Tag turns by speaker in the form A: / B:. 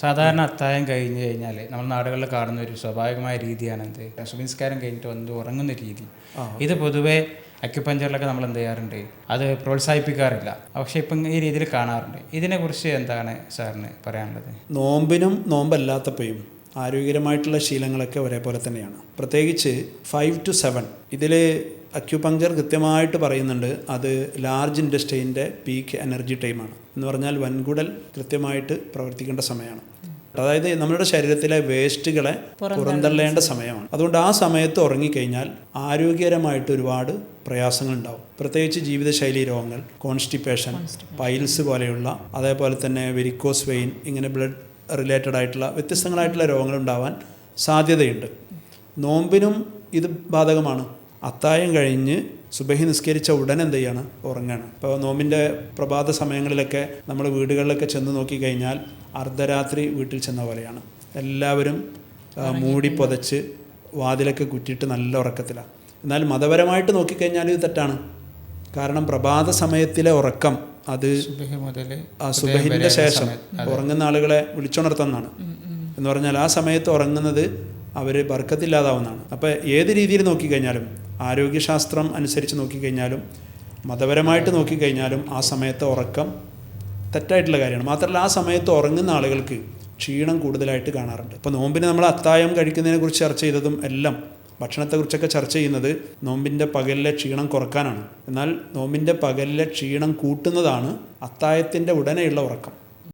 A: സാധാരണ അത്താഴം കഴിഞ്ഞ് കഴിഞ്ഞാൽ നമ്മൾ നാടുകളിൽ കാണുന്ന ഒരു സ്വാഭാവികമായ രീതിയാണ് എന്ത് സുബഹിസ്കാരം കഴിഞ്ഞിട്ട് വന്ന് ഉറങ്ങുന്ന രീതി. ഇത് പൊതുവേ അക്യുപഞ്ചറിലൊക്കെ നമ്മൾ എന്ത് ചെയ്യാറുണ്ട്, അത് പ്രോത്സാഹിപ്പിക്കാറില്ല. പക്ഷെ ഇപ്പം ഈ രീതിയിൽ കാണാറുണ്ട്. ഇതിനെക്കുറിച്ച് എന്താണ് സാറിന് പറയാനുള്ളത്?
B: നോമ്പിനും നോമ്പല്ലാത്തപ്പോഴും ആരോഗ്യകരമായിട്ടുള്ള ശീലങ്ങളൊക്കെ ഒരേപോലെ തന്നെയാണ്. പ്രത്യേകിച്ച് 5 to 7 ഇതിൽ അക്യുപങ്ചർ കൃത്യമായിട്ട് പറയുന്നുണ്ട്, അത് ലാർജ് ഇൻഡസ്ട്രീൻ്റെ പീക്ക് എനർജി ടൈമാണ്. എന്ന് പറഞ്ഞാൽ വൻകുടൽ കൃത്യമായിട്ട് പ്രവർത്തിക്കേണ്ട സമയമാണ്. അതായത് നമ്മുടെ ശരീരത്തിലെ വേസ്റ്റുകളെ പുറന്തള്ളേണ്ട സമയമാണ്. അതുകൊണ്ട് ആ സമയത്ത് ഉറങ്ങിക്കഴിഞ്ഞാൽ ആരോഗ്യകരമായിട്ട് ഒരുപാട് പ്രയാസങ്ങളുണ്ടാവും. പ്രത്യേകിച്ച് ജീവിതശൈലി രോഗങ്ങൾ, കോൺസ്റ്റിപ്പേഷൻ, പൈൽസ് പോലെയുള്ള, അതേപോലെ തന്നെ വെരിക്കോസ് വെയിൻ, ഇങ്ങനെ ബ്ലഡ് റിലേറ്റഡ് ആയിട്ടുള്ള വ്യത്യസ്തങ്ങളായിട്ടുള്ള രോഗങ്ങളുണ്ടാവാൻ സാധ്യതയുണ്ട്. നോമ്പിനും ഇത് ബാധകമാണ്. അത്താഴം കഴിഞ്ഞ് സുബഹി നിസ്കരിച്ച ഉടനെ എന്ത് ചെയ്യാണ്, ഉറങ്ങുകയാണ്. ഇപ്പോൾ നോമ്പിൻ്റെ പ്രഭാത സമയങ്ങളിലൊക്കെ നമ്മൾ വീടുകളിലൊക്കെ ചെന്ന് നോക്കിക്കഴിഞ്ഞാൽ അർദ്ധരാത്രി വീട്ടിൽ ചെന്ന പോലെയാണ്. എല്ലാവരും മൂടി പുതച്ച് വാതിലൊക്കെ കുറ്റിയിട്ട് നല്ല ഉറക്കത്തിലാണ്. എന്നാൽ മതപരമായിട്ട് നോക്കിക്കഴിഞ്ഞാൽ ഇത് തെറ്റാണ്. കാരണം പ്രഭാത സമയത്തിലെ ഉറക്കം അത് സുബഹിൻ്റെ ശേഷം ഉറങ്ങുന്ന ആളുകളെ വിളിച്ചുണർത്തുന്നതാണ്. എന്ന് പറഞ്ഞാൽ ആ സമയത്ത് ഉറങ്ങുന്നത് അവർ ബർക്കത്തില്ലാതാവുന്നതാണ്. അപ്പോൾ ഏത് രീതിയിൽ നോക്കിക്കഴിഞ്ഞാലും, ആരോഗ്യശാസ്ത്രം അനുസരിച്ച് നോക്കിക്കഴിഞ്ഞാലും, മതപരമായിട്ട് നോക്കിക്കഴിഞ്ഞാലും ആ സമയത്ത് ഉറക്കം തെറ്റായിട്ടുള്ള കാര്യമാണ്. മാത്രമല്ല ആ സമയത്ത് ഉറങ്ങുന്ന ആളുകൾക്ക് ക്ഷീണം കൂടുതലായിട്ട് കാണാറുണ്ട്. ഇപ്പോൾ നോമ്പിന് നമ്മൾ അത്താഴം കഴിക്കുന്നതിനെക്കുറിച്ച് ചർച്ച ചെയ്തതും എല്ലാം, ഭക്ഷണത്തെക്കുറിച്ചൊക്കെ ചർച്ച ചെയ്യുന്നത് നോമ്പിൻ്റെ പകലിലെ ക്ഷീണം കുറക്കാനാണ്. എന്നാൽ നോമ്പിൻ്റെ പകലിലെ ക്ഷീണം കൂട്ടുന്നതാണ് അത്താഴത്തിൻ്റെ ഉടനെയുള്ള ഉറക്കം.